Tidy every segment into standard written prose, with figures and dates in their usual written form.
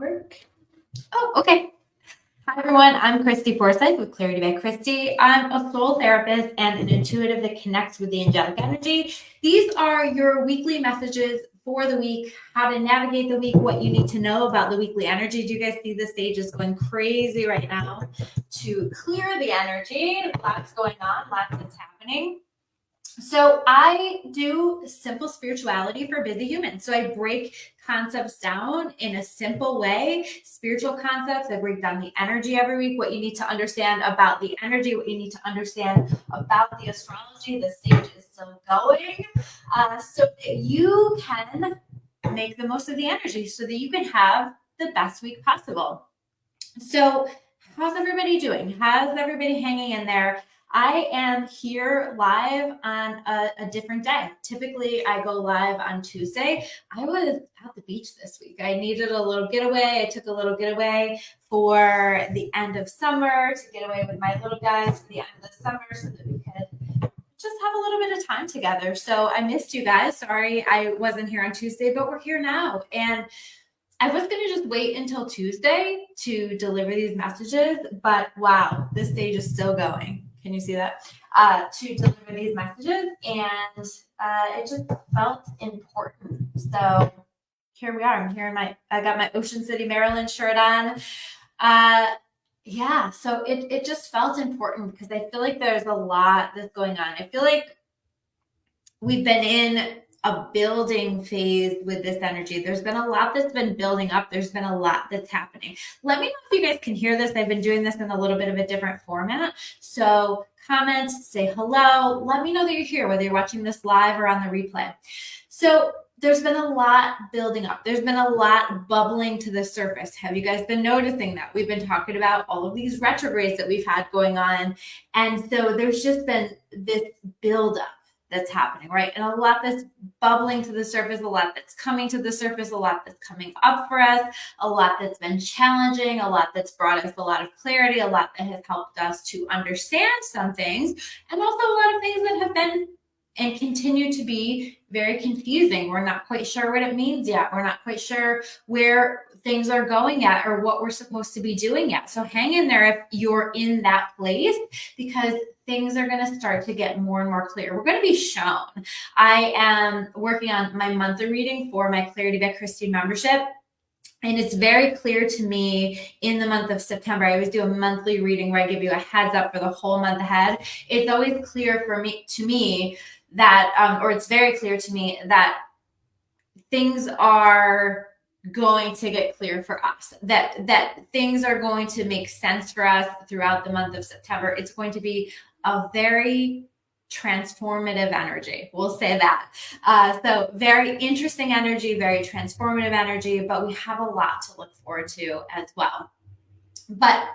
work? Oh, okay. Hi, everyone. I'm Christy Forsyth with Clarity by Christy. I'm a soul therapist and an intuitive that connects with the angelic energy. These are your weekly messages for the week, how to navigate the week, what you need to know about the weekly energy. Do you guys see the stage is going crazy right now to clear the energy? Lots going on, lots that's happening. So I do simple spirituality for busy humans. So I break concepts down in a simple way, spiritual concepts. I break down the energy every week, what you need to understand about the energy, what you need to understand about the astrology. The stage is still going, so that you can make the most of the energy so that you can have the best week possible. So how's everybody doing? How's everybody hanging in there? I am here live on a different day. Typically, I go live on Tuesday. I was at the beach this week. I needed a little getaway. I took a little getaway for the end of summer to get away with my little guys for the end of the summer so that we could just have a little bit of time together. So I missed you guys. Sorry I wasn't here on Tuesday, but we're here now. And I was going to just wait until Tuesday to deliver these messages, but wow, this stage is still going. Can you see that? To deliver these messages, and it just felt important. So here we are. I'm here in I got my Ocean City, Maryland shirt on. Yeah, so it just felt important because I feel like there's a lot that's going on. I feel like we've been in a building phase with this energy. There's been a lot that's been building up. There's been a lot that's happening. Let me know if you guys can hear this. I've been doing this in a little bit of a different format. So comment, say hello. Let me know that you're here, whether you're watching this live or on the replay. So there's been a lot building up. There's been a lot bubbling to the surface. Have you guys been noticing that? We've been talking about all of these retrogrades that we've had going on. And so there's just been this buildup that's happening, right? And a lot that's bubbling to the surface, a lot that's coming to the surface, a lot that's coming up for us, a lot that's been challenging, a lot that's brought us a lot of clarity, a lot that has helped us to understand some things, and also a lot of things that have been and continue to be very confusing. We're not quite sure what it means yet. We're not quite sure where things are going yet or what we're supposed to be doing yet. So hang in there if you're in that place, because things are going to start to get more and more clear. We're going to be shown. I am working on my monthly reading for my Clarity by Christy membership. And it's very clear to me in the month of September. I always do a monthly reading where I give you a heads up for the whole month ahead. It's always clear to me that, or it's very clear to me that things are going to get clear for us, that things are going to make sense for us throughout the month of September. It's going to be a very transformative energy. We'll say that. So very interesting energy, very transformative energy, but we have a lot to look forward to as well. But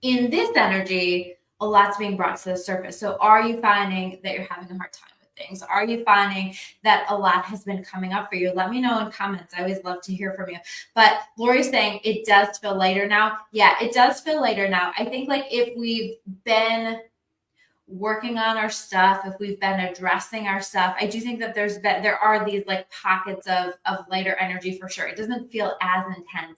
in this energy, a lot's being brought to the surface. So are you finding that you're having a hard time with things? Are you finding that a lot has been coming up for you? Let me know in comments. I always love to hear from you. But Lori's saying it does feel lighter now. Yeah, it does feel lighter now. I think like if we've been working on our stuff, if we've been addressing our stuff, I do think that there are these like pockets of lighter energy for sure. It doesn't feel as intense.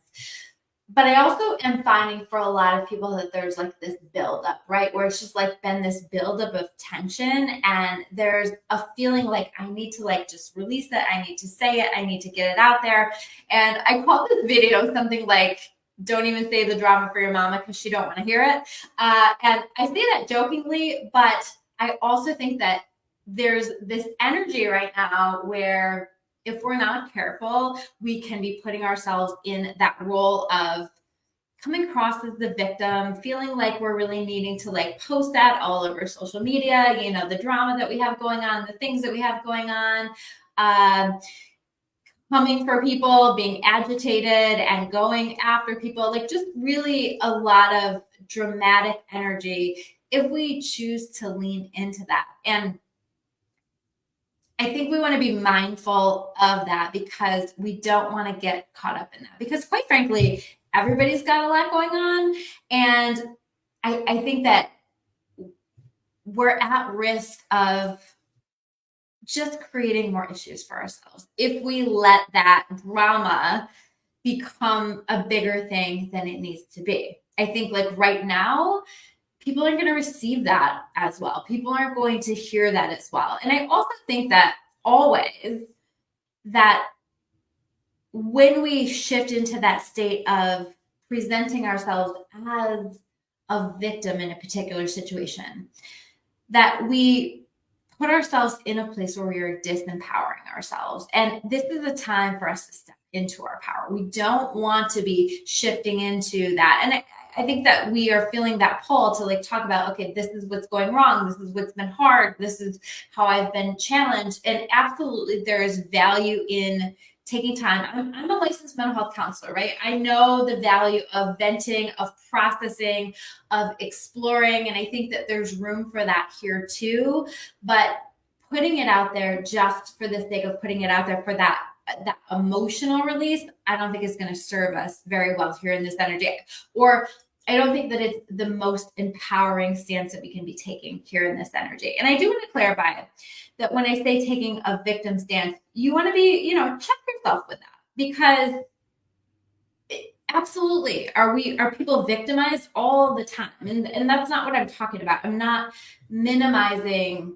But I also am finding for a lot of people that there's like this buildup, right? Where it's just like been this buildup of tension, and there's a feeling like I need to like just release it. I need to say it. I need to get it out there. And I call this video something like, don't even say the drama for your mama because she don't want to hear it. And I say that jokingly, but I also think that there's this energy right now where if we're not careful, we can be putting ourselves in that role of coming across as the victim, feeling like we're really needing to like post that all over social media, you know, the drama that we have going on, the things that we have going on, coming for people, being agitated and going after people, like just really a lot of dramatic energy if we choose to lean into that. And I think we want to be mindful of that because we don't want to get caught up in that, because quite frankly, everybody's got a lot going on. And I think that we're at risk of just creating more issues for ourselves if we let that drama become a bigger thing than it needs to be. I think like right now, people aren't going to receive that as well. People aren't going to hear that as well. And I also think that always that when we shift into that state of presenting ourselves as a victim in a particular situation, that we put ourselves in a place where we are disempowering ourselves. And this is a time for us to step into our power. We don't want to be shifting into that. And I think that we are feeling that pull to like talk about, okay, this is what's going wrong. This is what's been hard. This is how I've been challenged. And absolutely there is value in taking time. I'm a licensed mental health counselor, right? I know the value of venting, of processing, of exploring. And I think that there's room for that here too. But putting it out there just for the sake of putting it out there for that emotional release, I don't think is going to serve us very well here in this energy. Or I don't think that it's the most empowering stance that we can be taking here in this energy. And I do want to clarify that when I say taking a victim stance, you want to be, check yourself with that, because absolutely, are people victimized all the time? And that's not what I'm talking about. I'm not minimizing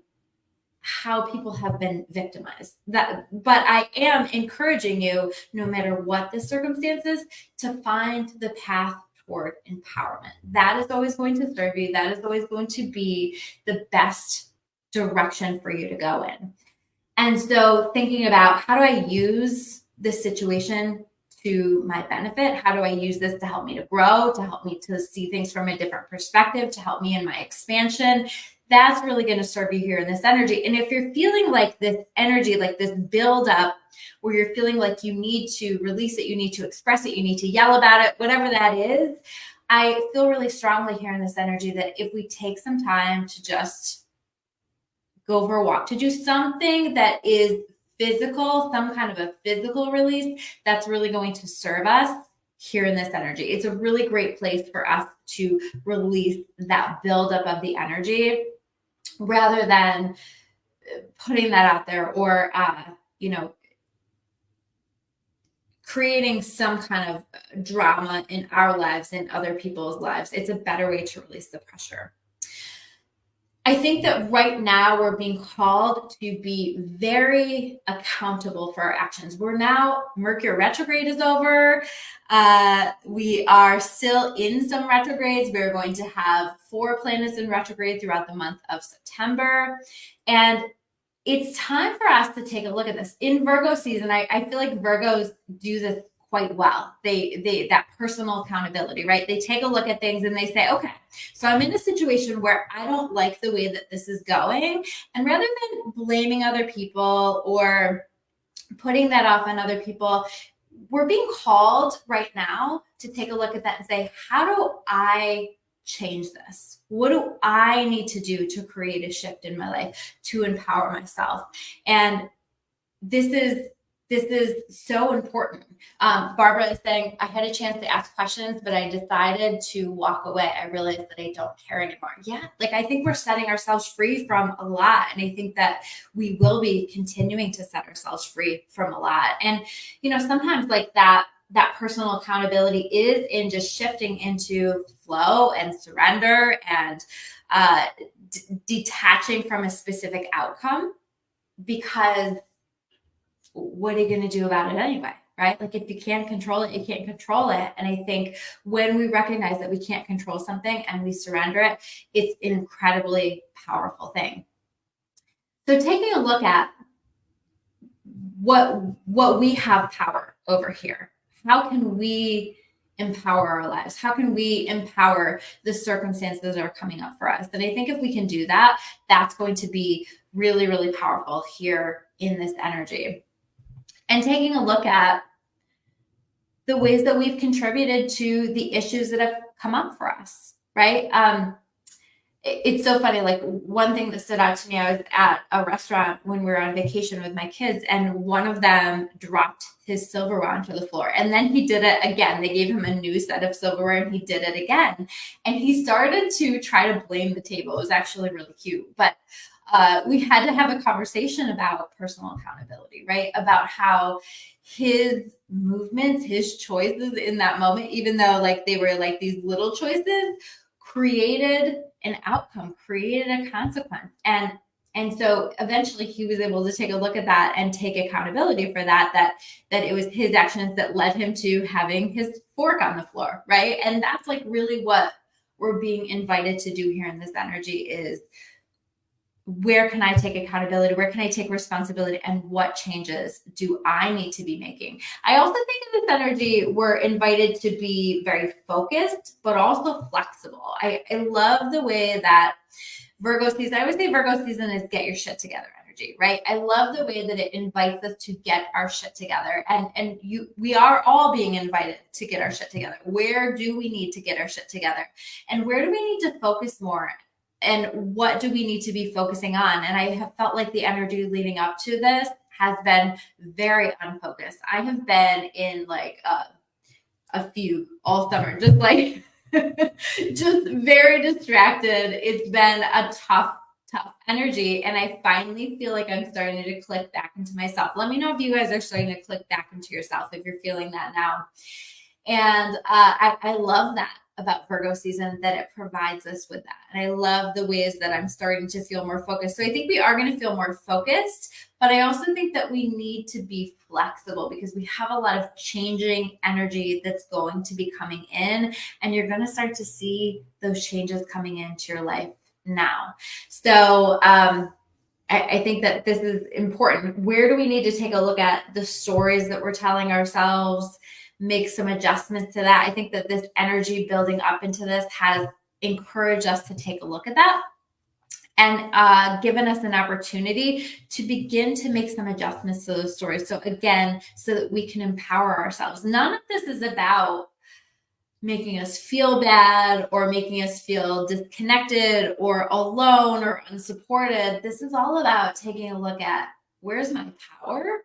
how people have been victimized, but I am encouraging you, no matter what the circumstances, to find the path toward empowerment. That is always going to serve you. That is always going to be the best direction for you to go in. And so thinking about, how do I use this situation to my benefit? How do I use this to help me to grow, to help me to see things from a different perspective, to help me in my expansion? That's really going to serve you here in this energy. And if you're feeling like this energy, like this buildup, where you're feeling like you need to release it, you need to express it, you need to yell about it, whatever that is, I feel really strongly here in this energy that if we take some time to just go for a walk, to do something that is physical, some kind of a physical release, that's really going to serve us here in this energy. It's a really great place for us to release that buildup of the energy, rather than putting that out there or, creating some kind of drama in our lives and other people's lives. It's a better way to release the pressure. I think that right now we're being called to be very accountable for our actions. Mercury retrograde is over. We are still in some retrogrades. We're going to have 4 planets in retrograde throughout the month of September. And it's time for us to take a look at this. In Virgo season, I feel like Virgos do this quite well. They that personal accountability, right? They take a look at things and they say, okay, so I'm in a situation where I don't like the way that this is going. And rather than blaming other people or putting that off on other people, we're being called right now to take a look at that and say, how do I change this? What do I need to do to create a shift in my life, to empower myself? And this is so important. Barbara is saying, I had a chance to ask questions, but I decided to walk away. I realized that I don't care anymore. Yeah, I think we're setting ourselves free from a lot. And I think that we will be continuing to set ourselves free from a lot. And, sometimes that personal accountability is in just shifting into flow and surrender and detaching from a specific outcome, because what are you going to do about it anyway, right? If you can't control it, you can't control it. And I think when we recognize that we can't control something and we surrender it, it's an incredibly powerful thing. So taking a look at what we have power over here, how can we empower our lives? How can we empower the circumstances that are coming up for us? And I think if we can do that, that's going to be really, really powerful here in this energy. And taking a look at the ways that we've contributed to the issues that have come up for us, right? It's so funny. One thing that stood out to me, I was at a restaurant when we were on vacation with my kids, and one of them dropped his silverware onto the floor. And then he did it again. They gave him a new set of silverware and he did it again. And he started to try to blame the table. It was actually really cute. But we had to have a conversation about personal accountability, right? About how his movements, his choices in that moment, even though like they were like these little choices, created an outcome, created a consequence. And so eventually he was able to take a look at that and take accountability for that it was his actions that led him to having his fork on the floor, right? And that's like really what we're being invited to do here in this energy is, where can I take accountability? Where can I take responsibility? And what changes do I need to be making? I also think in this energy, we're invited to be very focused, but also flexible. I love the way that Virgo season, I always say Virgo season is get your shit together energy, right? I love the way that it invites us to get our shit together. And we are all being invited to get our shit together. Where do we need to get our shit together? And where do we need to focus more? And what do we need to be focusing on? And I have felt like the energy leading up to this has been very unfocused. I have been in like a fugue all summer, just like just very distracted. It's been a tough energy. And I finally feel like I'm starting to click back into myself. Let me know if you guys are starting to click back into yourself, if you're feeling that now. And I love that about Virgo season, that it provides us with that. And I love the ways that I'm starting to feel more focused. So I think we are going to feel more focused, but I also think that we need to be flexible because we have a lot of changing energy that's going to be coming in, and you're going to start to see those changes coming into your life now. So, I think that this is important. Where do we need to take a look at the stories that we're telling ourselves, make some adjustments to that? I think that this energy building up into this has encouraged us to take a look at that and given us an opportunity to begin to make some adjustments to those stories. So again, so that we can empower ourselves. None of this is about making us feel bad or making us feel disconnected or alone or unsupported. This is all about taking a look at, where's my power?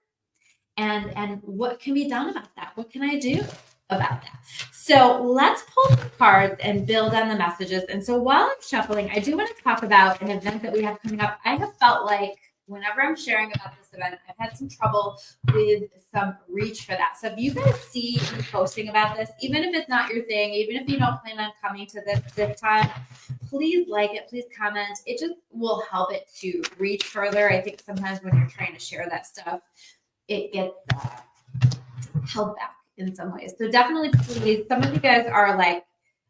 And what can be done about that? What can I do about that? So let's pull the cards and build on the messages. And so while I'm shuffling, I do want to talk about an event that we have coming up. I have felt like whenever I'm sharing about this event, I've had some trouble with some reach for that. So if you guys see me posting about this, even if it's not your thing, even if you don't plan on coming to this time, please like it, please comment. It just will help it to reach further. I think sometimes when you're trying to share that stuff, it gets held back in some ways. So definitely, please, some of you guys are like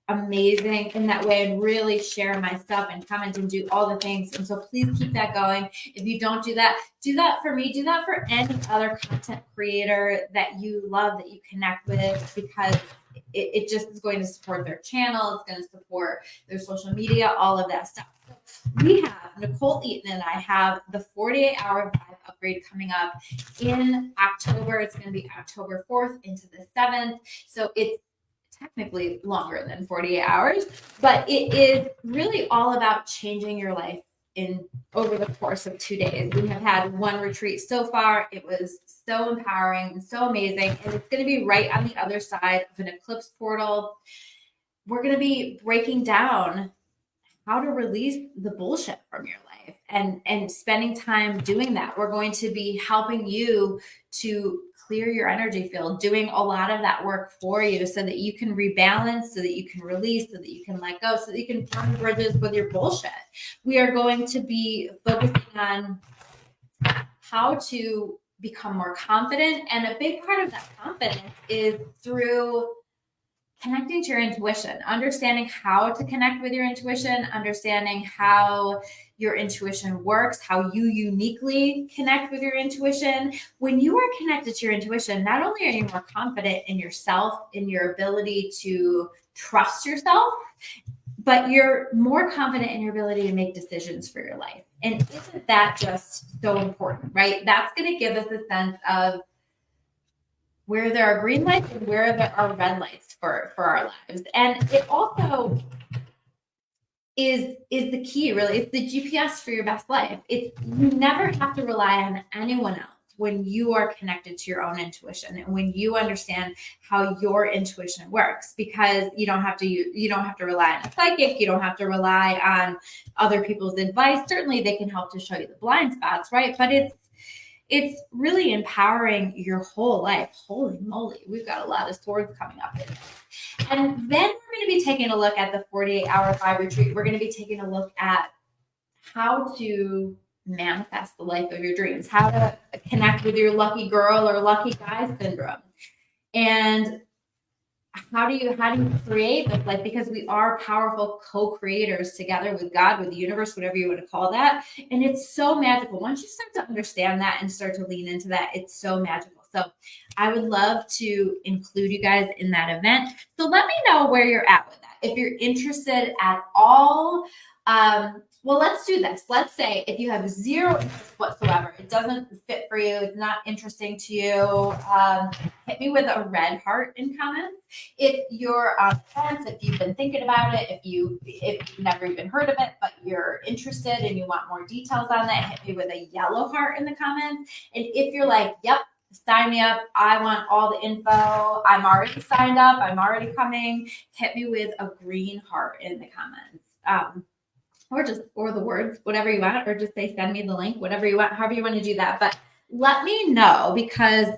amazing in that way and really share my stuff and comment and do all the things. And so please keep that going. If you don't do that for me, do that for any other content creator that you love, that you connect with, because it just is going to support their channel. It's going to support their social media, all of that stuff. We have Nicole Eaton and I have the 48-hour vibe upgrade coming up in October. It's going to be October 4th into the 7th. So it's technically longer than 48 hours, but it is really all about changing your life over the course of 2 days. We have had one retreat so far. It was so empowering and so amazing. And it's going to be right on the other side of an eclipse portal. We're going to be breaking down how to release the bullshit from your life and spending time doing that. We're going to be helping you to clear your energy field, doing a lot of that work for you so that you can rebalance, so that you can release, so that you can let go, so that you can burn bridges with your bullshit. We are going to be focusing on how to become more confident. And a big part of that confidence is through connecting to your intuition, understanding how to connect with your intuition, understanding how your intuition works, how you uniquely connect with your intuition. When you are connected to your intuition, not only are you more confident in yourself, in your ability to trust yourself, but you're more confident in your ability to make decisions for your life. And isn't that just so important, right? That's going to give us a sense of where there are green lights and where there are red lights for our lives. And it also is the key, really. It's the GPS for your best life. You never have to rely on anyone else when you are connected to your own intuition and when you understand how your intuition works, because you don't have to rely on a psychic. You don't have to rely on other people's advice. Certainly they can help to show you the blind spots, right? But it's really empowering your whole life. Holy moly, we've got a lot of swords coming up. And then we're going to be taking a look at the 48-hour 5 retreat. We're going to be taking a look at how to manifest the life of your dreams, how to connect with your lucky girl or lucky guy syndrome, and how do you create this life? Because we are powerful co-creators together with God, with the universe, whatever you want to call that. And it's so magical. Once you start to understand that and start to lean into that, it's so magical. So I would love to include you guys in that event. So let me know where you're at with that. If you're interested at all, well, let's do this. Let's say if you have zero interest whatsoever, it doesn't fit for you, it's not interesting to you, hit me with a red heart in comments. If you're on the fence, if you've been thinking about it, if you've never even heard of it, but you're interested and you want more details on that, hit me with a yellow heart in the comments. And if you're like, yep, sign me up, I want all the info, I'm already signed up, I'm already coming, hit me with a green heart in the comments. Or the words, whatever you want, or just say, send me the link, whatever you want, however you want to do that. But let me know, because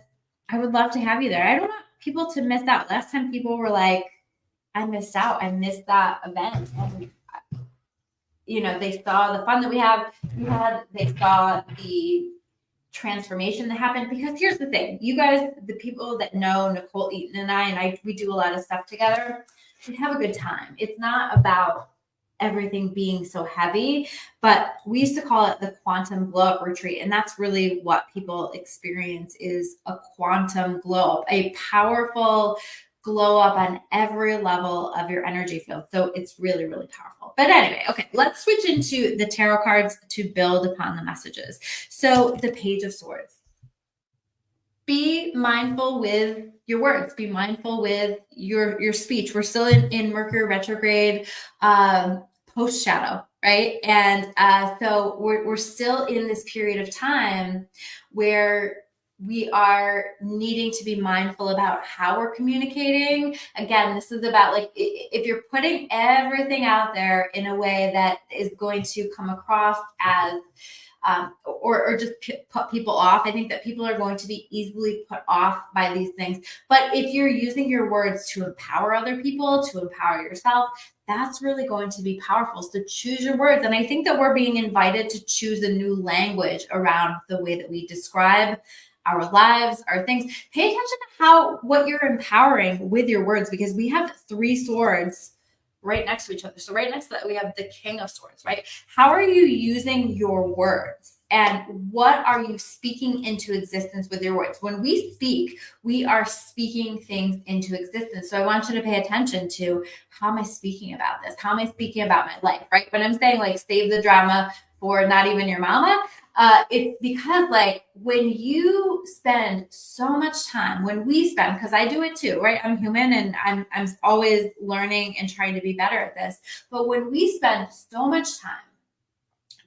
I would love to have you there. I don't want people to miss out. Last time people were like, I missed out. I missed that event. And, they saw the fun that we had. They saw the transformation that happened. Because here's the thing, you guys, the people that know Nicole Eaton and I, we do a lot of stuff together. We have a good time. It's not about everything being so heavy, but we used to call it the quantum glow up retreat. And that's really what people experience, is a quantum glow up, a powerful glow up on every level of your energy field. So it's really, really powerful. But anyway, okay, let's switch into the tarot cards to build upon the messages. So the Page of Swords. Be mindful with your words. Be mindful with your speech. We're still in Mercury retrograde, post shadow, right? And so we're still in this period of time where we are needing to be mindful about how we're communicating. Again, this is about, like, if you're putting everything out there in a way that is going to come across as or just put people off. I think that people are going to be easily put off by these things. But if you're using your words to empower other people, to empower yourself, that's really going to be powerful. So choose your words. And I think that we're being invited to choose a new language around the way that we describe our lives, our things. Pay attention to what you're empowering with your words, because we have 3 swords right next to each other. So right next to that, we have the King of Swords, right? How are you using your words? And what are you speaking into existence with your words? When we speak, we are speaking things into existence. So I want you to pay attention to, how am I speaking about this? How am I speaking about my life, right? When I'm saying, like, save the drama for not even your mama, it's because, like, when you spend so much time, when we spend, because I do it too, right? I'm human and I'm always learning and trying to be better at this. But when we spend so much time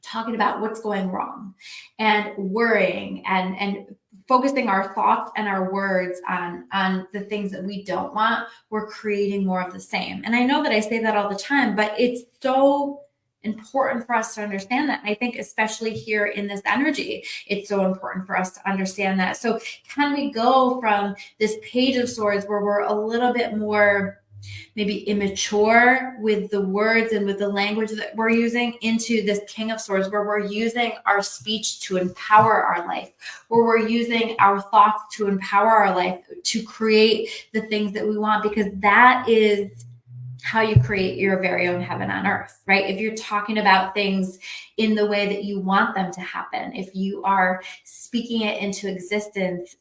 talking about what's going wrong and worrying and focusing our thoughts and our words on the things that we don't want, we're creating more of the same. And I know that I say that all the time, but it's so important for us to understand that. And I think especially here in this energy, it's so important for us to understand that. So can we go from this Page of Swords, where we're a little bit more maybe immature with the words and with the language that we're using, into this King of Swords, where we're using our speech to empower our life, where we're using our thoughts to empower our life, to create the things that we want, because that is how you create your very own heaven on earth, right? If you're talking about things in the way that you want them to happen, if you are speaking it into existence,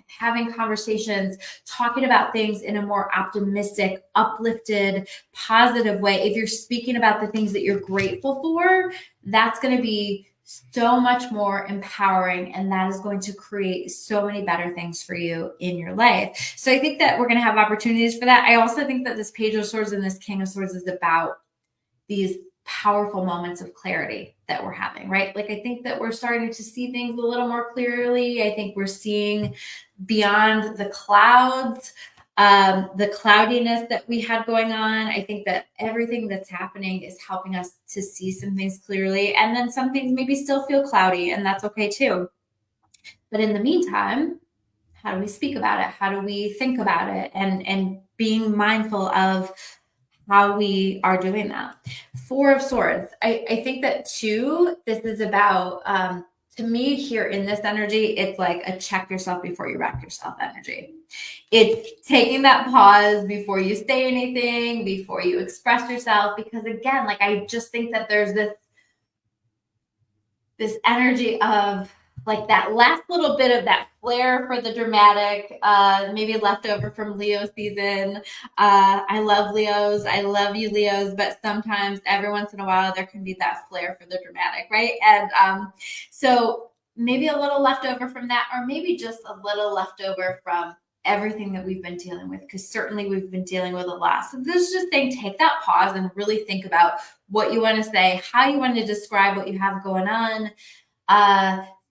having conversations, talking about things in a more optimistic, uplifted, positive way, if you're speaking about the things that you're grateful for, that's going to be so much more empowering, and that is going to create so many better things for you in your life. So I think that we're going to have opportunities for that. I also think that this Page of Swords and this King of Swords is about these powerful moments of clarity that we're having, right? Like, I think that we're starting to see things a little more clearly. I think we're seeing beyond the clouds, the cloudiness that we had going on. I think that everything that's happening is helping us to see some things clearly. And then some things maybe still feel cloudy, and that's okay too. But in the meantime, how do we speak about it? How do we think about it? And being mindful of how we are doing that. Four of Swords. I think that too, this is about, to me here in this energy, it's like a check yourself before you wreck yourself energy. It's taking that pause before you say anything, before you express yourself, because again, like, I just think that there's this energy of like that last little bit of that flair for the dramatic, maybe left over from Leo season. I love Leos. I love you, Leos. But sometimes, every once in a while, there can be that flair for the dramatic, right? And so maybe a little left over from that, or maybe just a little left over from everything that we've been dealing with, because certainly we've been dealing with a lot. So this is just saying, take that pause and really think about what you want to say, how you want to describe what you have going on.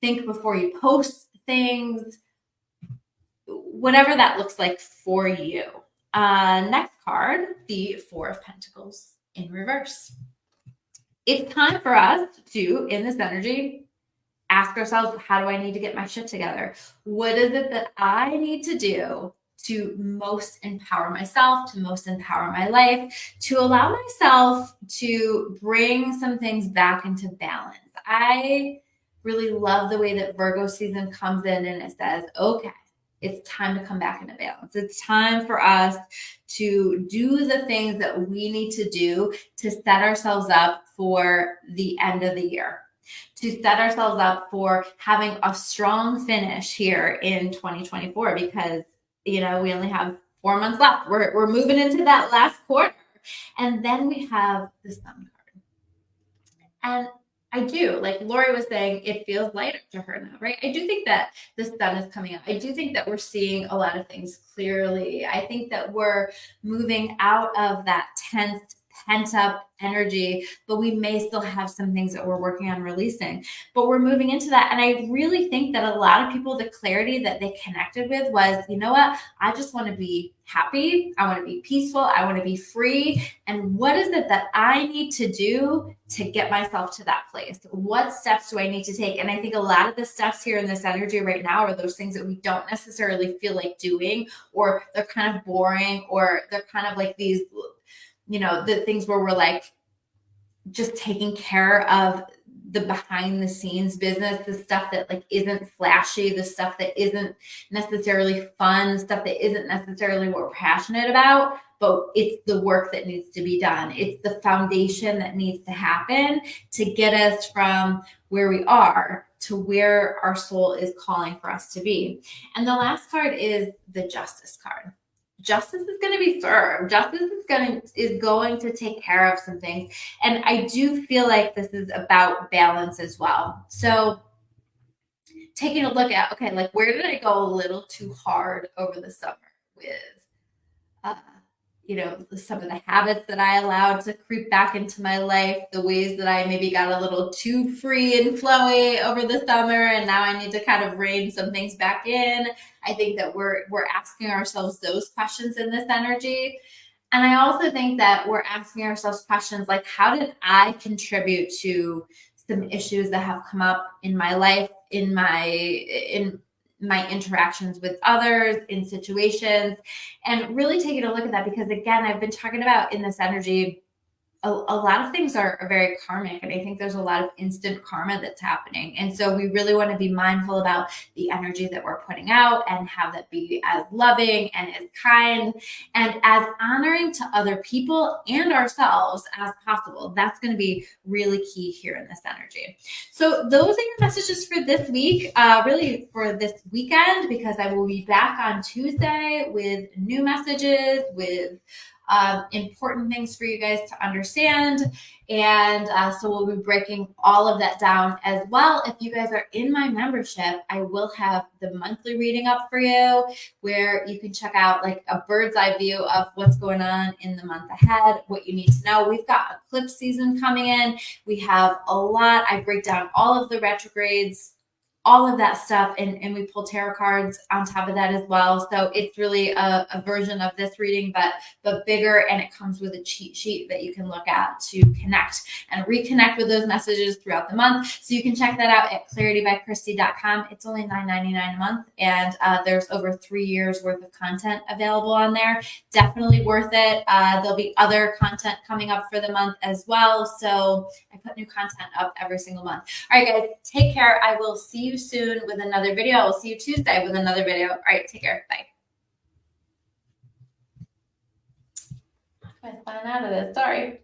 Think before you post things, whatever that looks like for you. Next card, the Four of Pentacles in reverse. It's time for us to, in this energy, ask ourselves, how do I need to get my shit together? What is it that I need to do to most empower myself, to most empower my life, to allow myself to bring some things back into balance? I really love the way that Virgo season comes in and it says, okay, it's time to come back into balance. It's time for us to do the things that we need to do to set ourselves up for the end of the year, to set ourselves up for having a strong finish here in 2024, because, we only have 4 months left. We're moving into that last quarter. And then we have the Sun card. And I do, like Lori was saying, it feels lighter to her now, right? I do think that the sun is coming up. I do think that we're seeing a lot of things clearly. I think that we're moving out of that tense, pent up energy, but we may still have some things that we're working on releasing, but we're moving into that. And I really think that a lot of people, the clarity that they connected with was, you know what? I just want to be happy. I want to be peaceful. I want to be free. And what is it that I need to do to get myself to that place? What steps do I need to take? And I think a lot of the steps here in this energy right now are those things that we don't necessarily feel like doing, or they're kind of boring, or they're kind of like these, the things where we're like just taking care of the behind the scenes business, the stuff that like isn't flashy, the stuff that isn't necessarily fun, the stuff that isn't necessarily what we're passionate about, but it's the work that needs to be done. It's the foundation that needs to happen to get us from where we are to where our soul is calling for us to be. And the last card is the Justice card. Justice is going to be served. Justice is going to take care of some things. And I do feel like this is about balance as well. So taking a look at, okay, like, where did I go a little too hard over the summer with, some of the habits that I allowed to creep back into my life, the ways that I maybe got a little too free and flowy over the summer, and now I need to kind of rein some things back in. I think that we're asking ourselves those questions in this energy. And I also think that we're asking ourselves questions like, how did I contribute to some issues that have come up in my life, in my interactions with others, in situations, and really taking a look at that, because again, I've been talking about in this energy, a lot of things are very karmic, and I think there's a lot of instant karma that's happening. And so we really want to be mindful about the energy that we're putting out and have that be as loving and as kind and as honoring to other people and ourselves as possible. That's going to be really key here in this energy. So those are your messages for this week, really for this weekend, because I will be back on Tuesday with new messages, with important things for you guys to understand. And so we'll be breaking all of that down as well. If you guys are in my membership, I will have the monthly reading up for you, where you can check out like a bird's eye view of what's going on in the month ahead, what you need to know. We've got eclipse season coming in. We have a lot. I break down all of the retrogrades, all of that stuff, and we pull tarot cards on top of that as well. So it's really a version of this reading, but bigger, and it comes with a cheat sheet that you can look at to connect and reconnect with those messages throughout the month. So you can check that out at claritybychristy.com. It's only $9.99 a month, and there's over 3 years worth of content available on there. Definitely worth it. There'll be other content coming up for the month as well. So I put new content up every single month. All right, guys, take care. I will see you soon with another video. I will see you Tuesday with another video. All right, take care. Bye. I sign out of this. Sorry.